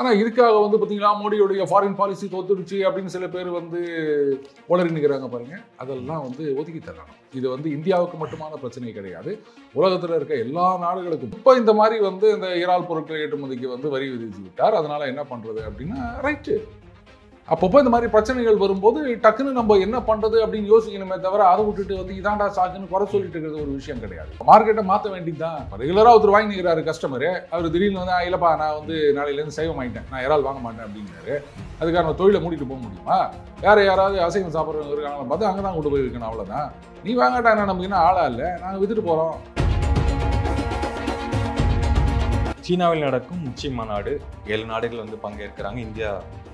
ஆனால் இதுக்காக வந்து பார்த்தீங்களா மோடியோடைய ஃபாரின் பாலிசி தோத்துடுச்சு அப்படின்னு சில பேர் வந்து உளறி நிற்கிறாங்க பாருங்க. அதெல்லாம் வந்து ஒதுக்கி தரணும். இது வந்து இந்தியாவுக்கு மட்டுமான பிரச்சனை கிடையாது, உலகத்தில் இருக்க எல்லா நாடுகளுக்கும். இப்போ இந்த மாதிரி வந்து இந்த இறால் பொருட்கள் ஏற்றுமதிக்கு வந்து வரி விதிச்சு விட்டார். அதனால என்ன பண்றது அப்படின்னா ரைட்டு. அப்பப்போ இந்த மாதிரி பிரச்சனைகள் வரும்போது டக்குன்னு நம்ம என்ன பண்றது அப்படின்னு யோசிக்கணுமே தவிர அதை விட்டுட்டு வந்து இதாண்டா சாக்குன்னு குறை சொல்லிட்டு இருக்கிறது ஒரு விஷயம் கிடையாது. மார்க்கெட்டை மாற்ற வேண்டியதுதான். ரெகுலராக ஒருத்தர் வாங்கி நிற்கிறாரு கஸ்டமரு, அவர் திடீர்னு வந்து இல்லப்பா நான் வந்து நாளையிலேருந்து சைவம் வாங்கிட்டேன், நான் இறால் வாங்க மாட்டேன் அப்படிங்கிறாரு. அதுக்கான தொழிலை மூடிட்டு போக முடியுமா? வேற யாராவது அசைவம் சாப்பிட்றவங்க இருக்காங்களா பார்த்து அங்கே தான் கொண்டு போய் வைக்கணும், அவ்வளோதான். நீ வாங்கட்டா, நமக்கு என்ன ஆளா இல்லை, நாங்கள் வித்துட்டு போகிறோம். சீனாவில் நடக்கும் உச்சி மாநாடு 7 நாடுகள் வந்து பங்கேற்கிறாங்க. இந்தியா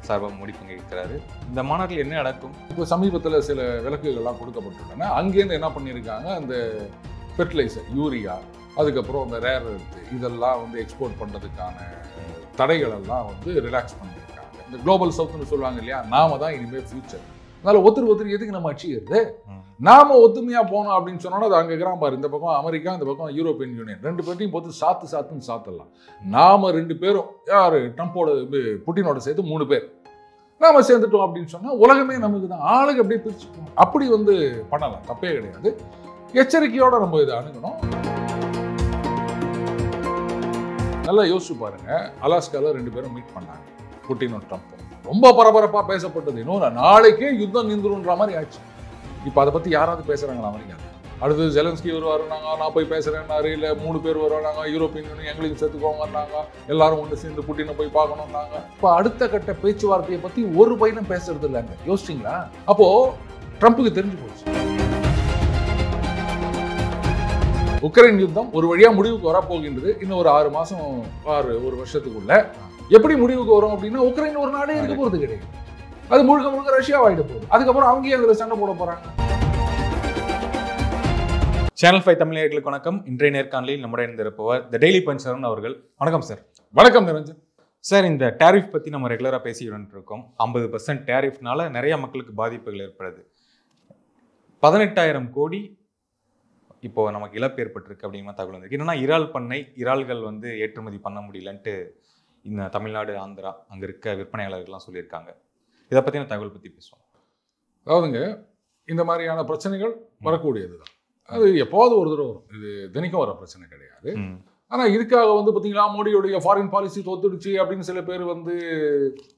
சார்பாக மோடி பங்கேற்கிறாரு. இந்த மாநாட்டில் என்ன நடக்கும்? இப்போ சமீபத்தில் சில விலக்குகள்லாம் கொடுக்கப்பட்டுள்ளன. அங்கேருந்து என்ன பண்ணியிருக்காங்க, அந்த ஃபெர்டிலைசர், யூரியா, அதுக்கப்புறம் அந்த ரேர் எர்த் இதெல்லாம் வந்து எக்ஸ்போர்ட் பண்ணுறதுக்கான தடைகள் எல்லாம் வந்து ரிலாக்ஸ் பண்ணியிருக்காங்க. இந்த குளோபல் சவுத்னு சொல்லுவாங்க இல்லையா, நாம தான் இனிமேல் ஃபியூச்சர். அதனால ஒருத்தர் எதுக்கு நம்ம அடிச்சுக்கிறது? நாம ஒத்துமையா போனோம் அப்படின்னு சொன்னோன்னா அது அங்கே இருக்கிறான் பாரு, இந்த பக்கம் அமெரிக்கா, இந்த பக்கம் யூரோப்பியன் யூனியன், 2 பேர்த்தையும் போட்டு சாத்துன்னு சாத்தலாம். நாம 2 பேரும் யாரு, ட்ரம்போட புட்டினோட சேர்த்து 3 பேர் நாம சேர்ந்துட்டோம் அப்படின்னு சொன்னா உலகமே நமக்கு தான். ஆளுக்கு அப்படியே பிரிச்சுக்கணும். அப்படி வந்து பண்ணலாம், தப்பே கிடையாது. எச்சரிக்கையோட நம்ம இதை அணுகணும். நல்லா யோசிச்சு பாருங்க, அலாஸ்கால 2 பேரும் மீட் பண்ணாங்க, புட்டினும் ட்ரம்பும். ரொம்ப பரபரப்பா பேசப்பட்டது. இன்னொரு நாளைக்கே யுத்தம் நின்றுன்ற மாதிரி ஆச்சு. இப்போ அதை பற்றி யாராவது பேசுகிறாங்களா அமெரிக்கா? அடுத்து ஜெலன்ஸ்கி வருவாருன்னாங்க, நான் போய் பேசுகிறேன்னாரு. இல்லை 3 பேர் வருவாங்க, யூரோப்பியன் யூனியன் எங்களையும் சேர்த்துக்கோங்கன்னாங்க. எல்லாரும் ஒன்று சேர்ந்து புட்டினை போய் பார்க்கணும்னாங்க. இப்போ அடுத்த கட்ட பேச்சுவார்த்தையை பற்றி ஒரு பையனும் பேசுறது இல்லைங்க. யோசிச்சிங்களா? அப்போது ட்ரம்புக்கு தெரிஞ்சு போச்சு, உக்ரைன் யுத்தம் ஒரு வழியாக முடிவுக்கு வரப்போகின்றது. இன்னும் ஒரு 6 மாதம், ஒரு வருஷத்துக்குள்ள எப்படி முடிவுக்கு வரும் அப்படின்னா, உக்ரைன் ஒரு நாடே இருக்க போகிறது கிடையாது. அது முழுக்க ரஷ்யாவாயிட போகுது. அதுக்கப்புறம் அவங்க அதில் சண்டை போட போறாங்க. சேனல் 5 தமிழர்களுக்கு வணக்கம். இன்றைய நேர்காணலில் நம்முடைய இருந்திருப்பவர் தி டெய்லி பஞ்சரன் அவர்கள். வணக்கம் சார். வணக்கம் நிரஞ்சன் சார். இந்த டேரிஃப் பற்றி நம்ம ரெகுலராக பேசிக்கிட்டு இருக்கோம். 50% டேரிஃப்னால நிறைய மக்களுக்கு பாதிப்புகள் ஏற்படுது. 18,000 கோடி இப்போ நமக்கு இழப்பு ஏற்பட்டிருக்கு அப்படிங்கிற தகவல் வந்திருக்கு. என்னன்னா இறால் பண்ணை, இறால்கள் வந்து ஏற்றுமதி பண்ண முடியலன்ட்டு இந்த தமிழ்நாடு, ஆந்திரா அங்கே இருக்க விற்பனையாளர்கள்லாம் சொல்லியிருக்காங்க. இதை பற்றின தகவல் பற்றி பேசுவோம். அதாவதுங்க, இந்த மாதிரியான பிரச்சனைகள் வரக்கூடியது தான். அது எப்போது ஒரு தடவை வரும், இது தினைக்கும் வர பிரச்சனை கிடையாது. ஆனால் இதுக்காக வந்து பார்த்தீங்களா மோடியோடைய ஃபாரின் பாலிசி தோத்துடுச்சு அப்படின்னு சில பேர் வந்து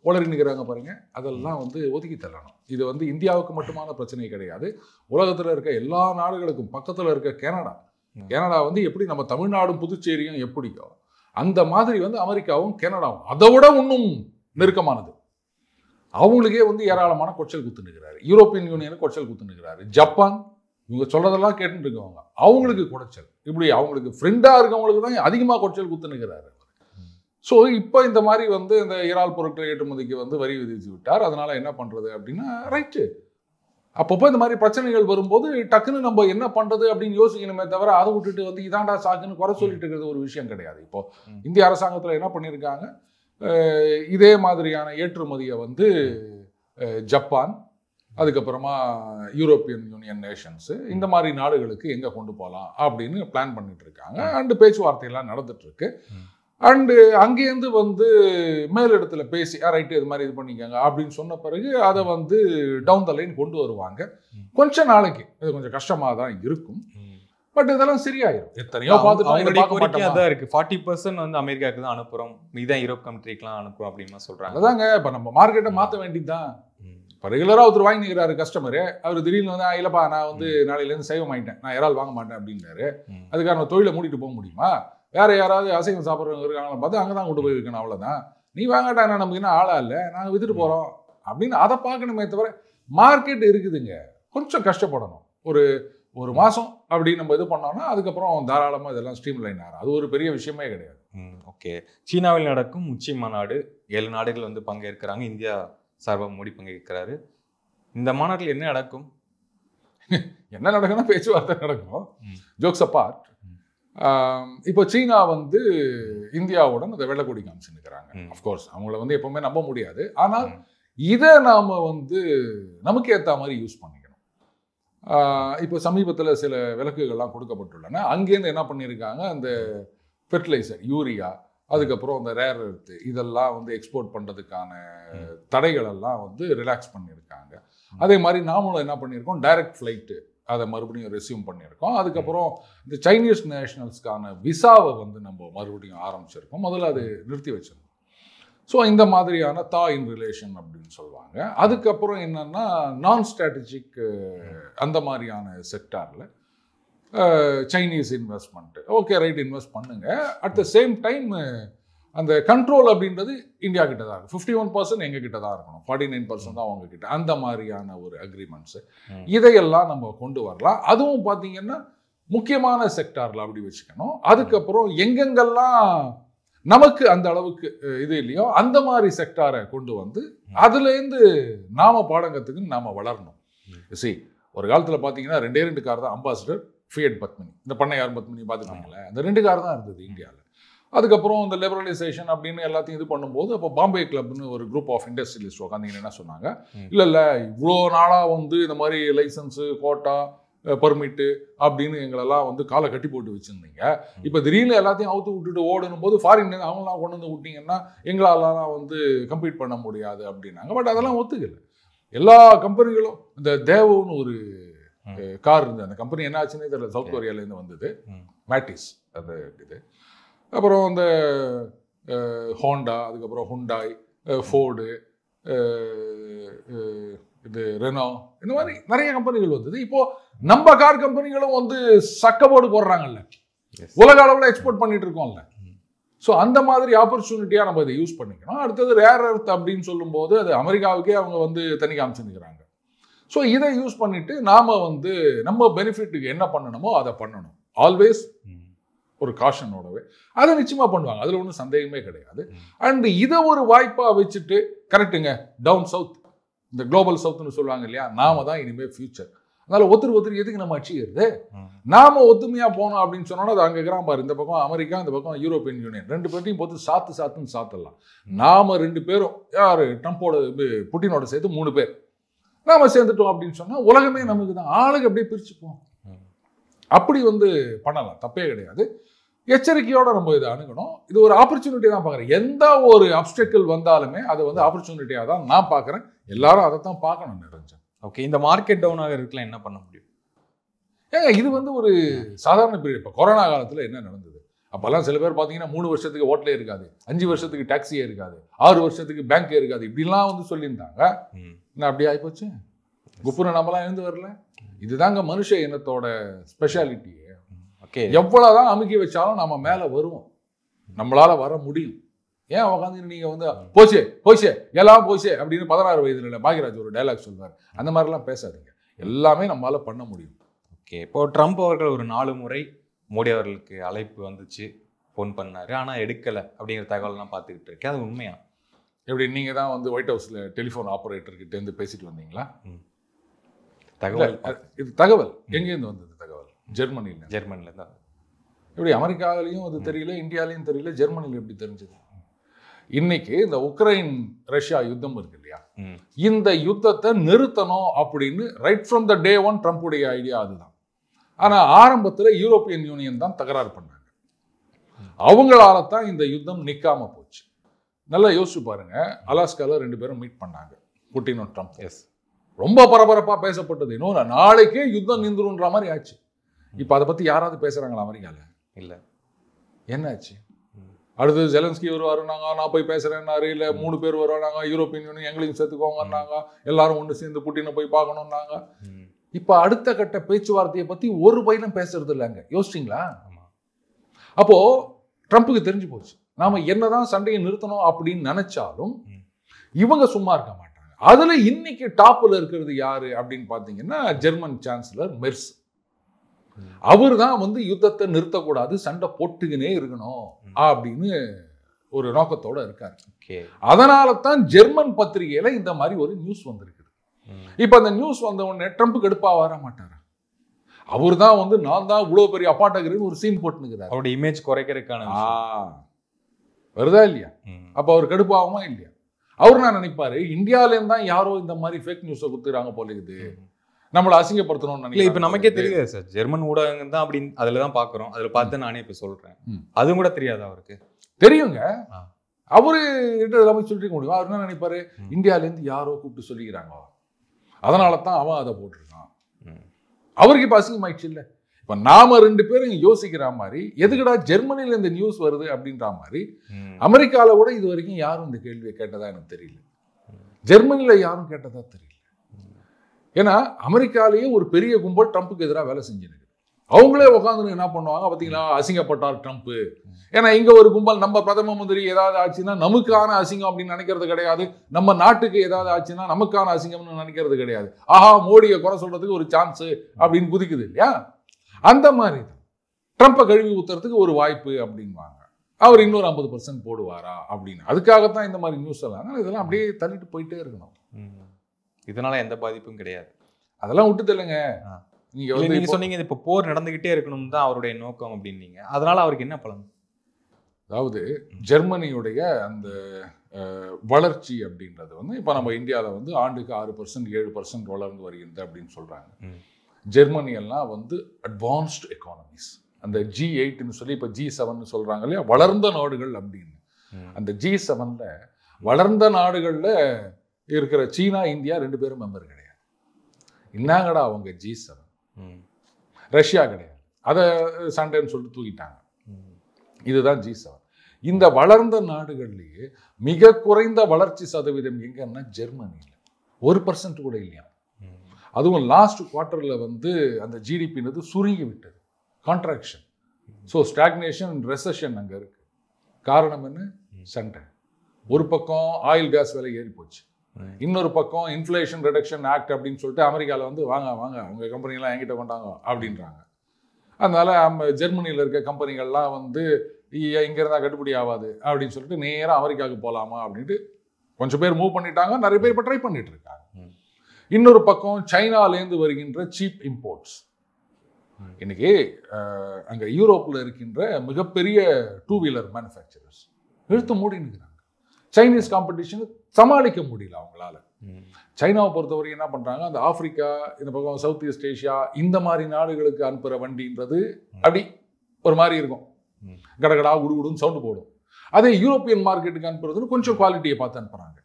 உளறி நிற்கிறாங்க பாருங்க. அதெல்லாம் வந்து ஒதுக்கி தரணும். இது வந்து இந்தியாவுக்கு மட்டுமான பிரச்சனை கிடையாது, உலகத்தில் இருக்க எல்லா நாடுகளுக்கும். பக்கத்தில் இருக்க கனடா வந்து எப்படி நம்ம தமிழ்நாடும் புதுச்சேரியும் எப்படியோ அந்த மாதிரி வந்து அமெரிக்காவும் கனடாவும் அதை விட இன்னும் நெருக்கமானது. அவங்களுக்கே வந்து ஏராளமான கொச்சல் குத்து நிற்கிறாரு. யூரோப்பியன் யூனியனுக்கு கொச்சல் குத்து நிற்கிறாரு. ஜப்பான், இவங்க சொல்றதெல்லாம் கேட்டுட்டு இருக்கவங்க, அவங்களுக்கு குடைச்சல். இப்படி அவங்களுக்கு ஃப்ரெண்டாக இருக்கவங்களுக்கு தான் அதிகமாக கொச்சல் குத்து நிற்கிறாரு. ஸோ இப்போ இந்த மாதிரி வந்து இந்த இறால் பொருட்கள் ஏற்றுமதிக்கு வந்து வரி விதிச்சு விட்டார். அதனால என்ன பண்றது அப்படின்னா ரைட்டு. அப்பப்போ இந்த மாதிரி பிரச்சனைகள் வரும்போது டக்குன்னு நம்ம என்ன பண்றது அப்படின்னு யோசிக்கணுமே தவிர அதை விட்டுட்டு வந்து இதாண்டா சாக்குன்னு குறை சொல்லிட்டு இருக்கிறது ஒரு விஷயம் கிடையாது. இப்போ இந்திய அரசாங்கத்தில் என்ன பண்ணியிருக்காங்க, இதே மாதிரியான ஏற்றுமதியை வந்து ஜப்பான், அதுக்கப்புறமா யூரோப்பியன் யூனியன் நேஷன்ஸு, இந்த மாதிரி நாடுகளுக்கு எங்கே கொண்டு போகலாம் அப்படின்னு பிளான் பண்ணிட்டு இருக்காங்க. அண்டு பேச்சுவார்த்தையெல்லாம் நடந்துட்டு இருக்கு. அண்டு அங்கேருந்து வந்து மேலிடத்துல பேசி ரைட்டு இது மாதிரி இது பண்ணிக்கோங்க அப்படின்னு சொன்ன பிறகு அதை வந்து டவுன் த லைன் கொண்டு வருவாங்க. கொஞ்ச நாளைக்கு இது கொஞ்சம் கஷ்டமாக தான் இருக்கும், பட் இதெல்லாம் சரியாயிரும். எத்தனையோ பார்த்துட்டு இருக்கு. 40% வந்து அமெரிக்காவுக்கு தான் அனுப்புறோம், மீதான் யூரோப் கண்ட்ரிக்கெலாம் அனுப்புறோம் அப்படின்னு சொல்றாங்க. அதாங்க, இப்போ நம்ம மார்க்கெட்டை மாற்ற வேண்டியதுதான். இப்போ ரெகுலராக ஒருத்தர் வாங்கி நிற்கிறாரு கஸ்டமரு, அவர் திடீர்னு வந்து இல்லப்பா நான் வந்து நாளையிலேருந்து சைவம் வாங்கிட்டேன், நான் இறால் வாங்க மாட்டேன் அப்படின்னாரு. அதுக்கான தொழிலை மூடிட்டு போக முடியுமா? வேற யாராவது அசைவம் சாப்பிட்றவங்க இருக்காங்களா பார்த்து அங்கே தான் கொண்டு போய் வைக்கணும், அவ்வளோதான். நீ வாங்கட்டா, நமக்கு என்ன ஆளா இல்லை, நாங்கள் வித்துட்டு போகிறோம் அப்படின்னு அதை பார்க்கணுமே தவிர மார்க்கெட் இருக்குதுங்க. கொஞ்சம் கஷ்டப்படணும். ஒரு மாதம் அப்படி நம்ம இது பண்ணோம்னா அதுக்கப்புறம் தாராளமாக இதெல்லாம் ஸ்ட்ரீம் லைன் ஆகும். அது ஒரு பெரிய விஷயமே கிடையாது. ஓகே. சீனாவில் நடக்கும் உச்சி மாநாடு 7 நாடுகள் வந்து பங்கேற்கிறாங்க. இந்தியா சார்பாக மோடி பங்கேற்கிறாரு. இந்த மாநாட்டில் என்ன நடக்கும்? என்ன நடக்கும்னா பேச்சுவார்த்தை நடக்கும். Jokes apart. இப்போ சீனா வந்து இந்தியாவுடன் அதை வெள்ளக்கொடி காமிச்சு நிற்கிறாங்க. அஃப்கோர்ஸ் அவங்கள வந்து எப்பவுமே நம்ப முடியாது. ஆனால் இதை நாம வந்து நமக்கு ஏற்ற மாதிரி யூஸ் பண்ணிக்கணும். இப்போ சமீபத்தில் சில விலக்குகள்லாம் கொடுக்கப்பட்டுள்ளன. அங்கேருந்து என்ன பண்ணியிருக்காங்க, அந்த ஃபெர்டிலைசர், யூரியா, அதுக்கப்புறம் அந்த ரேர் எர்த்து இதெல்லாம் வந்து எக்ஸ்போர்ட் பண்ணுறதுக்கான தடைகள் எல்லாம் வந்து ரிலாக்ஸ் பண்ணியிருக்காங்க. அதே மாதிரி நாமளும் என்ன பண்ணியிருக்கோம், டைரக்ட் ஃப்ளைட்டு அதை மறுபடியும் ரெஸ்யூம் பண்ணியிருக்கோம். அதுக்கப்புறம் இந்த சைனீஸ் நேஷனல்ஸ்க்கான விசாவை வந்து நம்ம மறுபடியும் ஆரம்பிச்சிருக்கோம். முதல்ல அது நிறுத்தி வச்சிருக்கோம். ஸோ இந்த மாதிரியான இன் ரிலேஷன் அப்படின்னு சொல்லுவாங்க. அதுக்கப்புறம் என்னன்னா நான் ஸ்ட்ராட்டஜிக் அந்த மாதிரியான செக்டாரில் Chinese investment, okay right invest பண்ணுங்க. அட் த சேம் டைம் அந்த கண்ட்ரோல் அப்படின்றது இந்தியா கிட்ட தான் இருக்கும். 51% எங்க கிட்ட தான் இருக்கணும், 49% தான் அவங்க கிட்ட. அந்த மாதிரியான ஒரு அக்ரிமெண்ட்ஸ் இதையெல்லாம் நம்ம கொண்டு வரலாம். அதுவும் பார்த்தீங்கன்னா முக்கியமான செக்டாரில் அப்படி வச்சுக்கணும். அதுக்கப்புறம் எங்கெங்கெல்லாம் நமக்கு அந்த அளவுக்கு இது இல்லையோ அந்த மாதிரி செக்டாரை கொண்டு வந்து அதுலேருந்து நாம பாடங்கத்துக்கு நாம வளரணும். சரி, ஒரு காலத்தில் பார்த்தீங்கன்னா 2 கார் தான் அம்பாசிடர், ஃபியட் பத்மினி. இந்த பண்ணையார் பத்மினி பார்த்துருப்பாங்களே, அந்த 2 கார் தான் இருந்தது இந்தியாவில். அதுக்கப்புறம் இந்த லிபரலைசேஷன் அப்படின்னு எல்லாத்தையும் இது பண்ணும்போது அப்போ பாம்பே கிளப்னு ஒரு குரூப் ஆஃப் இண்டஸ்ட்ரியலிஸ்ட் உட்காந்தீங்கன்னா என்ன சொன்னாங்க, இல்லை இவ்வளோ நாளாக வந்து இந்த மாதிரி லைசன்ஸு கோட்டா பர்மிட்டு அப்படின்னு எங்களெல்லாம் வந்து காலை கட்டி போட்டு வச்சுருந்தீங்க. இப்போ திடீர்னு எல்லாத்தையும் அவுத்து விட்டுட்டு ஓடணும் போது ஃபாரின் அவங்களாம் கொண்டு வந்து விட்டீங்கன்னா எங்களாலாம் வந்து கம்ப்ளீட் பண்ண முடியாது அப்படின்னாங்க. பட் அதெல்லாம் ஒத்துக்கல. எல்லா கம்பெனிகளும் இந்த தேவுன்னு ஒரு கார் இருந்தது, அந்த கம்பெனி என்ன ஆச்சுன்னே தெரியல, சவுத் கொரியாலேருந்து வந்தது, மேட்டிஸ் அது இது. அப்புறம் இந்த ஹோண்டா, அதுக்கப்புறம் ஹுண்டாய், ஃபோர்டு, இது ரெனோ, இந்த மாதிரி நிறைய கம்பெனிகள் வந்தது. இப்போ நம்ம கார் கம்பெனிகளும் வந்து சக்கப்போடு போடுறாங்கல்ல, உலக அளவில் எக்ஸ்போர்ட் பண்ணிட்டு இருக்கோம்ல. ஸோ அந்த மாதிரி ஆப்பர்ச்சுனிட்டியாக நம்ம இதை யூஸ் பண்ணிக்கணும். அடுத்தது ரேர் எர்த் அப்படின்னு சொல்லும்போது அது அமெரிக்காவுக்கே அவங்க வந்து தனி காமிச்சுருக்கிறாங்க. ஸோ இதை யூஸ் பண்ணிட்டு நாம வந்து நம்ம பெனிஃபிட்டுக்கு என்ன பண்ணணுமோ அதை பண்ணணும். ஆல்வேஸ் ஒரு காஷனோடவே அதை நிச்சயமா பண்ணுவாங்க, அதில் ஒன்றும் சந்தேகமே கிடையாது. அண்ட் இதை ஒரு வாய்ப்பாக வச்சுட்டு கரெக்டுங்க, டவுன் சவுத், இந்த குளோபல் சவுத்னு சொல்லுவாங்க இல்லையா, நாம தான் இனிமேல் ஃபியூச்சர். அதனால ஒருத்தர் எதுக்கு நம்ம அடிச்சுக்கிறது, நாம ஒத்துமையா போனோம் அப்படின்னு சொன்னோன்னா அது அங்கே இருக்கிறான் பாரு, இந்த பக்கம் அமெரிக்கா, இந்த பக்கம் யூரோப்பியன் யூனியன், 2 பேர்ட்டையும் போட்டு சாத்துன்னு சாத்தலாம். நாம 2 பேரும் யாரு ட்ரம்போட புட்டினோட சேர்த்து 3 பேர் நாம சேர்ந்துட்டோம் அப்படின்னு சொன்னா உலகமே நமக்கு தான். ஆளுக்கு அப்படியே பிரிச்சுப்போம். அப்படி வந்து பண்ணலாம், தப்பே கிடையாது. எச்சரிக்கையோட நம்ம இதை அணுகணும். இது ஒரு ஆப்பர்ச்சுனிட்டி தான் பார்க்குறேன். எந்த ஒரு அப்டக்கிள் வந்தாலுமே அதை வந்து ஆப்பர்ச்சுனிட்டியாக தான் நான் பார்க்குறேன். எல்லாரும் அதை தான் பார்க்கணும். நிரஞ்சன், ஓகே, இந்த மார்க்கெட் டவுனாக இருக்கலாம், என்ன பண்ண முடியும்? ஏங்க இது வந்து ஒரு சாதாரண பீரியட். இப்போ கொரோனா காலத்தில் என்ன நடந்தது, அப்போல்லாம் சில பேர் பார்த்தீங்கன்னா 3 வருஷத்துக்கு ஹோட்டலே இருக்காது, 5 வருஷத்துக்கு டாக்ஸியே இருக்காது, 6 வருஷத்துக்கு பேங்கே இருக்காது, இப்படிலாம் வந்து சொல்லியிருந்தாங்க. என்ன அப்படி ஆகிப்போச்சு, குப்புன்னு நம்மளாம் எழுந்து வரல. இதுதாங்க மனுஷ இனத்தோட ஸ்பெஷாலிட்டியே. எவ்வளவுதான் அமுக்கி வச்சாலும் நம்ம மேல வருவோம், நம்மளால வர முடியும். ஏன் உட்காந்து நீங்க வந்து போச்சே எல்லாம் போச்சே அப்படின்னு 16 வயதுல பாக்யராஜ் ஒரு டைலாக் சொல்வார், அந்த மாதிரிலாம் பேசாதீங்க. எல்லாமே நம்மளால பண்ண முடியும். ஓகே, இப்போ ட்ரம்ப் அவர்கள் ஒரு 4 முறை மோடி அவர்களுக்கு அழைப்பு வந்துச்சு, ஃபோன் பண்ணாரு, ஆனா எடுக்கல அப்படிங்கிற தகவல்லாம் பார்த்துக்கிட்டு இருக்கேன். அது உண்மையா? எப்படி நீங்க தான் வந்து ஒயிட் ஹவுஸ்ல டெலிஃபோன் ஆபரேட்டர் கிட்ட இருந்து பேசிட்டு வந்தீங்களா? தகவல் இது தகவல் எங்கேருந்து வந்தது? தகவல் ஜெர்மனில தான். எப்படி அமெரிக்காவிலையும் அது தெரியல, இந்தியாலையும் தெரியல, ஜெர்மனியில் எப்படி தெரிஞ்சது? இன்னைக்கு இந்த உக்ரைன் ரஷ்யா யுத்தம் இருக்கு இல்லையா, இந்த யுத்தத்தை நிறுத்தணும் அப்படின்னு ரைட் ஃப்ரம் த டே 1 ட்ரம்புடைய ஐடியா அதுதான். ஆனா ஆரம்பத்தில் யூரோப்பியன் யூனியன் தான் தகராறு பண்ணாங்க. அவங்களால தான் இந்த யுத்தம் நிக்காம போச்சு. நல்லா யோசிச்சு பாருங்க, அலாஸ்கால 2 பேரும் மீட் பண்ணாங்க, புட்டினும் ட்ரம்ப். எஸ், ரொம்ப பரபரப்பா பேசப்பட்டது. இன்னொரு நாளைக்கே யுத்தம் நின்றுன்ற மாதிரி ஆச்சு. இப்ப அதை பத்தி யாராவது பேசுறாங்களா அமெரிக்கால? இல்ல. என்னாச்சு? அடுத்தது ஜெலன்ஸ்கி வருவாருன்னாங்க, நான் போய் பேசுறேன்னாரு. இல்ல 3 பேர் வருவாங்க, யூரோப்பியன் யூனியன் எங்களையும் சேர்த்துக்கோங்கன்னாங்க, எல்லாரும் ஒன்று சேர்ந்து புட்டினை போய் பார்க்கணும்னாங்க. இப்ப அடுத்த கட்ட பேச்சுவார்த்தையை பத்தி ஒரு பையனும் பேசுறது இல்லைங்க. யோசிச்சிங்களா? அப்போ ட்ரம்புக்கு தெரிஞ்சு போச்சு, நாம என்னதான் சண்டையை நிறுத்தணும் அப்படின்னு நினைச்சாலும் இவங்க சும்மா இருக்க மாட்டாங்க. அதுல இன்னைக்கு டாப்ல இருக்கிறது யாரு அப்படின்னு பாத்தீங்கன்னா ஜெர்மன் சான்சலர் மெர்ஸ். அவர் தான் வந்து யுத்தத்தை நிறுத்தக்கூடாது, சண்டை போட்டுக்கினே இருக்கணும் அப்படின்னு ஒரு நோக்கத்தோட இருக்காரு. அதனால தான் ஜெர்மன் பத்திரிகையில இந்த மாதிரி ஒரு நியூஸ் வந்திருக்குது. இப்ப அந்த நியூஸ் வந்த உடனே ட்ரம்ப் கடுப்பா வர மாட்டாரா? அவர் தான் வந்து நான் தான் இவ்வளவு பெரிய அப்பாட்டகர்னு ஒரு சீன் போட்டுனுக்கிறார். அவருடைய இமேஜ் குறைக்கிறதுக்கான வருதா இல்லையா? அப்ப அவர் கடுப்பாகுமா இல்லையா? அவர் நான் நினைப்பாரு, இந்தியாவிலேருந்து தான் யாரோ இந்த மாதிரி ஃபேக் நியூஸை கொடுத்துறாங்க போல இருக்குது, நம்மளை அசிங்கப்படுத்தணும்னு நினைக்கிறேன். இப்ப நமக்கே தெரியாது சார், ஜெர்மன் ஊடகங்கள் தான் அப்படின்னு அதுல தான் பாக்குறோம், அதுல பார்த்து நானே இப்ப சொல்றேன். அது கூட தெரியாது அவருக்கு. தெரியுங்க. அவரு கிட்ட இதெல்லாம் போய் சொல்லிக்க முடியும். அவர் என்ன நினைப்பாரு, இந்தியாவிலேருந்து யாரோ கூப்பிட்டு சொல்லிக்கிறாங்க, அதனால தான் அவன் அதை போட்டிருக்கான். அவருக்கு இப்போ அசிங்கமாயிடுச்சு இல்லை? இப்போ நாம 2 பேரும் யோசிக்கிற மாதிரி எதுக்குடா ஜெர்மனியில் இந்த நியூஸ் வருது அப்படின்ற மாதிரி அமெரிக்காவில் கூட இது வரைக்கும் யாரும் இந்த கேள்வியை கேட்டதா எனக்கு தெரியல. ஜெர்மனியில் யாரும் கேட்டதா தெரியல. ஏன்னா அமெரிக்காலேயே ஒரு பெரிய கும்பல் ட்ரம்ப்புக்கு எதிராக வேலை செஞ்சுருக்கு. அவங்களே உட்காந்து என்ன பண்ணுவாங்க பார்த்தீங்களா, அசிங்கப்பட்டார் ட்ரம்ப்பு. ஏன்னா இங்க ஒரு கும்பல் நம்ம பிரதம மந்திரி ஏதாவது ஆச்சுன்னா நமக்கான அசிங்கம் அப்படின்னு நினைக்கிறது கிடையாது, நம்ம நாட்டுக்கு ஏதாவது ஆச்சுன்னா நமக்கான அசிங்கம்னு நினைக்கிறது கிடையாது. ஆஹா, மோடியை குறை சொல்றதுக்கு ஒரு சான்ஸ் அப்படின்னு குதிக்குது இல்லையா? அந்த மாதிரி தான் ட்ரம்ப்பை கழுவி ஊத்துறதுக்கு ஒரு வாய்ப்பு அப்படின்வாங்க. அவர் இன்னொரு 50% போடுவாரா அப்படின்னு. அதுக்காகத்தான் இந்த மாதிரி நியூஸ் எல்லாம். இதெல்லாம் அப்படியே தள்ளிட்டு போயிட்டே இருக்கணும். இதனால எந்த பாதிப்பும் கிடையாது. அதெல்லாம் விட்டு தெல்லுங்க. நீங்க சொன்னீங்க இப்போ போர் நடந்துகிட்டே இருக்கணும் தான் அவருடைய நோக்கம் அப்படின்னீங்க. அதனால அவருக்கு என்ன பலன்? அதாவது ஜெர்மனியுடைய அந்த வளர்ச்சி அப்படின்றது வந்து இப்போ நம்ம இந்தியாவில் வந்து ஆண்டுக்கு 6% 7% வளர்ந்து வருகிறது அப்படின்னு சொல்றாங்க. ஜெர்மனி எல்லாம் வந்து அட்வான்ஸ்டு எக்கானமிஸ். அந்த G8ன்னு சொல்லி இப்போ G7ன்னு சொல்றாங்க இல்லையா, வளர்ந்த நாடுகள் அப்படின்னு. அந்த G7ல வளர்ந்த நாடுகள்ல இருக்கிற சீனா, இந்தியா 2 பேரும் மெம்பர் கிடையாது. என்னங்கடா அவங்க G7? ரஷ்யா கிடையாது, அதை சண்டைன்னு சொல்லிட்டு தூக்கிட்டாங்க. இதுதான் G7. இந்த வளர்ந்த நாடுகள்லேயே மிக குறைந்த வளர்ச்சி சதவீதம் எங்கன்னா ஜெர்மனியில் 1% கூட இல்லையா. அதுவும் லாஸ்ட் குவார்ட்டர்ல வந்து அந்த ஜிடிபின்றது சுருங்கி விட்டது, கான்ட்ராக்ஷன். ஸோ ஸ்டாக்னேஷன், ரெசஷன் அங்கே இருக்கு. காரணம் என்ன? சண்டை. ஒரு பக்கம் ஆயில் கேஸ் விலை ஏறி போச்சு, இன்னொரு பக்கம் இன்ஃப்ளேஷன் ரிடக்ஷன் ஆக்ட் அப்படின்னு சொல்லிட்டு அமெரிக்காவில் வந்து வாங்க வாங்க உங்கள் கம்பெனிலாம் என்கிட்ட கொண்டாங்க அப்படின்றாங்க. அதனால ஜெர்மனியில் இருக்க கம்பெனிகள்லாம் வந்து இங்கே இருந்தால் கட்டுப்படி ஆகாது அப்படின்னு சொல்லிட்டு நேராக அமெரிக்காவுக்கு போகலாமா அப்படின்ட்டு கொஞ்சம் பேர் மூவ் பண்ணிட்டாங்க, நிறைய பேர் இப்போ ட்ரை பண்ணிட்டு இருக்காங்க. இன்னொரு பக்கம் சைனாலேருந்து வருகின்ற சீப் இம்போர்ட்ஸ். இன்னைக்கு அங்கே யூரோப்பில் இருக்கின்ற மிகப்பெரிய 2 வீலர் மேனுஃபேக்சரர்ஸ் இழுத்து மூடின்னு இருக்கிறாங்க. சைனீஸ் காம்படிஷன் சமாளிக்க முடியல அவங்களால. சைனாவை பொறுத்தவரை என்ன பண்றாங்க, அந்த ஆப்பிரிக்கா, இந்த பக்கம் சவுத் ஈஸ்ட் ஏஷியா, இந்த மாதிரி நாடுகளுக்கு அனுப்புற வண்டின்றது அப்படி ஒரு மாதிரி இருக்கும், கடகடா குடுகுடுன்னு சவுண்டு போடும். அதே யூரோப்பியன் மார்க்கெட்டுக்கு அனுப்புறதுன்னு கொஞ்சம் குவாலிட்டியை பார்த்து அனுப்புறாங்க.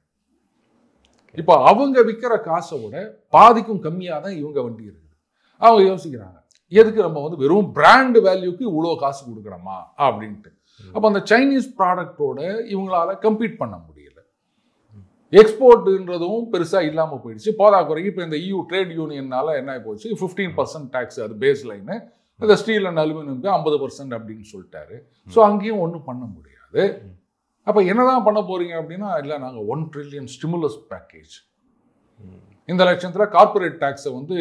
இப்போ அவங்க விற்கிற காசை விட பாதிக்கும் கம்மியாக தான் இவங்க வண்டி இருக்குது. அவங்க யோசிக்கிறாங்க, எதுக்கு நம்ம வந்து வெறும் பிராண்ட் வேல்யூக்கு இவ்வளோ காசு கொடுக்குறோமா அப்படின்ட்டு. அப்போ அந்த சைனீஸ் ப்ராடக்டோட இவங்களால கம்பீட் பண்ண முடியல. எக்ஸ்போர்ட்ன்றதும் பெருசாக இல்லாமல் போயிடுச்சு. போதாக்குறைக்கு இப்போ இந்த EU ட்ரேட் யூனியன்னால என்ன போச்சு, 15% டேக்ஸ், அது பேஸ் லைனு. இந்த ஸ்டீல் அண்ட் அலுமினியம்க்கு 50% அப்படின்னு சொல்லிட்டாரு. ஸோ அங்கேயும் ஒன்றும் பண்ண முடியாது. அப்போ என்னதான் பண்ண போறீங்க அப்படின்னா, இல்லை நாங்கள் 1 ட்ரில்லியன் ஸ்டிமுலஸ் பேக்கேஜ், இந்த லட்சத்தில் கார்பரேட் டேக்ஸை வந்து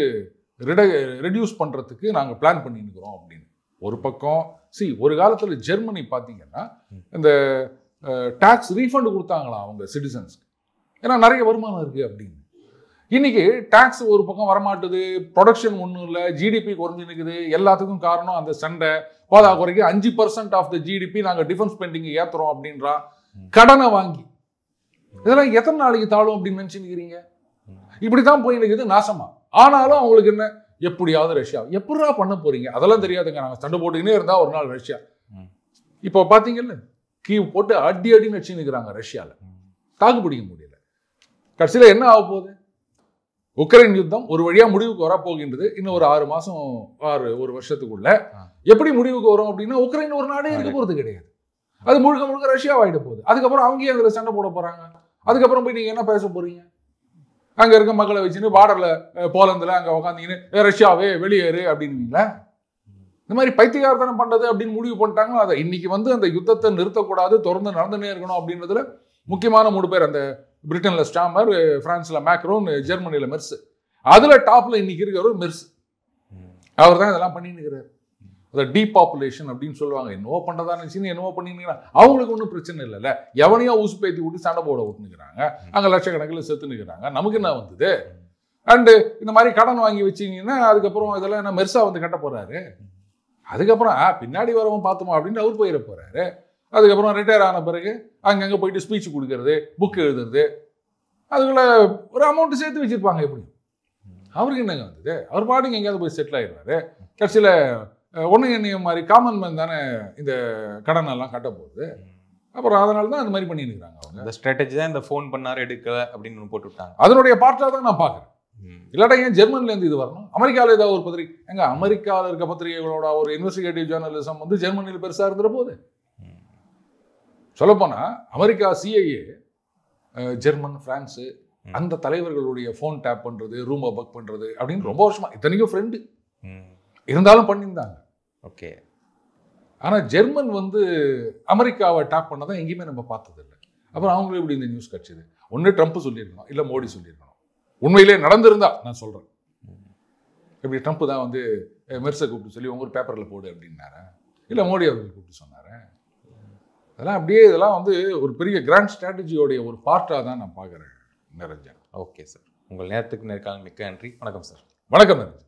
ரெடியூஸ் பண்ணுறதுக்கு நாங்கள் பிளான் பண்ணிருக்கிறோம் அப்படின்னு. ஒரு பக்கம் ஒரு காலத்தில் ஜெர்மனி பார்த்தீங்கன்னா இந்த டேக்ஸ் ரீஃபண்ட் கொடுத்தாங்களாம் அவங்க சிட்டிசன்ஸ்க்கு, ஏன்னா நிறைய வருமானம் இருக்குது அப்படின்னு. இன்னைக்கு டேக்ஸ் ஒரு பக்கம் வரமாட்டுது, ப்ரொடக்ஷன் ஒன்றும் இல்லை, ஜிடிபி குறைஞ்சி நிற்குது. எல்லாத்துக்கும் காரணம் அந்த சண்டை. போதா குறைக்கு 5% ஆஃப் த ஜிடிபி நாங்கள் டிஃபென்ஸ் ஸ்பெண்டிங் ஏற்றுறோம் அப்படின்றா, கடனை வாங்கி. இதெல்லாம் எத்தனை நாளைக்கு தாழும் அப்படின்னு நினச்சிருக்கிறீங்க? இப்படி தான் போய் நிற்குது நாசமா. ஆனாலும் அவங்களுக்கு என்ன, எப்படியாவது ரஷ்யா எப்படா பண்ண போறீங்க அதெல்லாம் தெரியாதுங்க. நாங்கள் சண்டை போட்டுக்கினே இருந்தா ஒரு நாள் ரஷ்யா. இப்போ பார்த்தீங்கல்ல, கீவ் போட்டு அடி அடின்னு வச்சு நிற்கிறாங்க ரஷ்யாவில், தாக்கு பிடிக்க முடியல. கடைசியில் என்ன ஆக போகுது? உக்ரைன் யுத்தம் ஒரு வழியா முடிவுக்கு வரப்போகின்றது. இன்னும் ஒரு 6 மாசம், ஒரு வருஷத்துக்குள்ள எப்படி முடிவுக்கு வரும் அப்படின்னா, உக்ரைன் ஒரு நாடே இருக்க போறது கிடையாது, அது முழுக்க முழுக்க ரஷ்யாவாயிட போகுது. அதுக்கப்புறம் அவங்க அதுல சண்டை போட போறாங்க. அதுக்கப்புறம் போய் நீங்க என்ன பேச போறீங்க? அங்க இருக்க மக்களை வச்சுன்னு பார்டர்ல போலந்துல அங்க உட்காந்தீங்கன்னு ரஷ்யாவே வெளியேறு அப்படின்னுவீங்களா? இந்த மாதிரி பைத்தியகாரத்தனம் பண்றது அப்படின்னு முடிவு பண்ணிட்டாங்க. அதை இன்னைக்கு வந்து அந்த யுத்தத்தை நிறுத்தக்கூடாது, தொடர்ந்து நடந்துனே இருக்கணும் அப்படின்றதுல முக்கியமான 3 பேர், அந்த பிரிட்டன்ல ஸ்டாமர், பிரான்ஸ்ல மேக்ரோன், ஜெர்மனியில மெர்ஸ். அதுல டாப்ல இன்னைக்கு இருக்கிறவர் மெர்ஸ். அவர் தான் இதெல்லாம் பண்ணிட்டு இருக்கிறார். அதை டீபாப்புலேஷன் அப்படின்னு சொல்லுவாங்க. என்னவோ பண்றதா நினைச்சு என்னவோ பண்ணிருந்தீங்கன்னா அவங்களுக்கு ஒன்றும் பிரச்சனை இல்லைல்ல. எவனையோ ஊசி பேத்தி விட்டு சண்டை போட விட்டுனுக்கிறாங்க, அங்கே லட்சக்கணக்கில் செத்து நிற்கிறாங்க. நமக்கு என்ன வந்தது? அண்டு இந்த மாதிரி கடன் வாங்கி வச்சிங்கன்னா அதுக்கப்புறம் இதெல்லாம் என்ன மெர்சா வந்து கட்ட போறாரு. அதுக்கப்புறம் பின்னாடி வரவும் பார்த்தோமா அப்படின்னு அவர் போயிட போறாரு. அதுக்கப்புறம் ரிட்டையர் ஆன பிறகு அங்கங்கே போயிட்டு ஸ்பீச் கொடுக்கறது, புக் எழுதுறது, அதுக்குள்ள ஒரு அமௌண்ட் சேர்த்து வச்சிருப்பாங்க. எப்படி அவருக்கு என்னங்க வந்தது? அவர் பாட்டுக்கு எங்கேயாவது போய் செட்டில் ஆயிடுவாரு. கடைசியில் ஒன்று என்னைய மாதிரி காமன் மேன் தானே இந்த கடன் எல்லாம் கட்ட போகுது. அப்புறம் அதனால தான் அந்த மாதிரி பண்ணிட்டு இருக்காங்க அவங்க. அந்த ஸ்ட்ராட்டஜி தான் இந்த ஃபோன் பண்ணாரு எடுக்கல அப்படின்னு ஒன்று போட்டு விட்டாங்க. அதனுடைய பார்ட்டாக தான் நான் பார்க்குறேன். இல்லாட்டா ஏன் ஜெர்மனிலேருந்து இது வரணும்? அமெரிக்காவில் ஏதாவது ஒரு பத்திரிகை எங்க அமெரிக்காவில் இருக்க பத்திரிகைகளோட ஒரு இன்வெஸ்டிகேட்டிவ் ஜேர்னலிசம் வந்து ஜெர்மனியில் பெருசாக இருந்துற போது சொல்லப்போனால் அமெரிக்கா சிஐஏ ஜெர்மன் பிரான்ஸு அந்த தலைவர்களுடைய ஃபோன் டேப் பண்ணுறது ரூமை புக் பண்ணுறது அப்படின்னு ரொம்ப வருஷமா இத்தனைக்கும் ஃப்ரெண்டு இருந்தாலும் பண்ணியிருந்தாங்க. ஓகே. ஆனால் ஜெர்மன் வந்து அமெரிக்காவை டேப் பண்ணதான் எங்கேயுமே நம்ம பார்த்ததில்லை. அப்புறம் அவங்களும் இப்படி இந்த நியூஸ் கிடச்சிது. ஒன்று ட்ரம்ப் சொல்லியிருக்கணும், இல்லை மோடி சொல்லியிருக்கணும். உண்மையிலே நடந்திருந்தா நான் சொல்கிறேன். இப்படி ட்ரம்ப் தான் வந்து மெர்ஸை கூப்பிட்டு சொல்லி உங்க ஒரு பேப்பரில் போடு அப்படின்னாரு, இல்லை மோடி அவர்கள் கூப்பிட்டு சொன்னார். அதெல்லாம் அப்படியே இதெல்லாம் வந்து ஒரு பெரிய கிராண்ட் ஸ்ட்ராட்டஜியோடைய ஒரு பார்ட்டாக தான் நான் பார்க்குறேன் நிரஞ்சன். ஓகே சார், உங்கள் நேரத்துக்கு நேர்காணல் மிக்க நன்றி. வணக்கம் சார். வணக்கம் நிரஞ்சன்.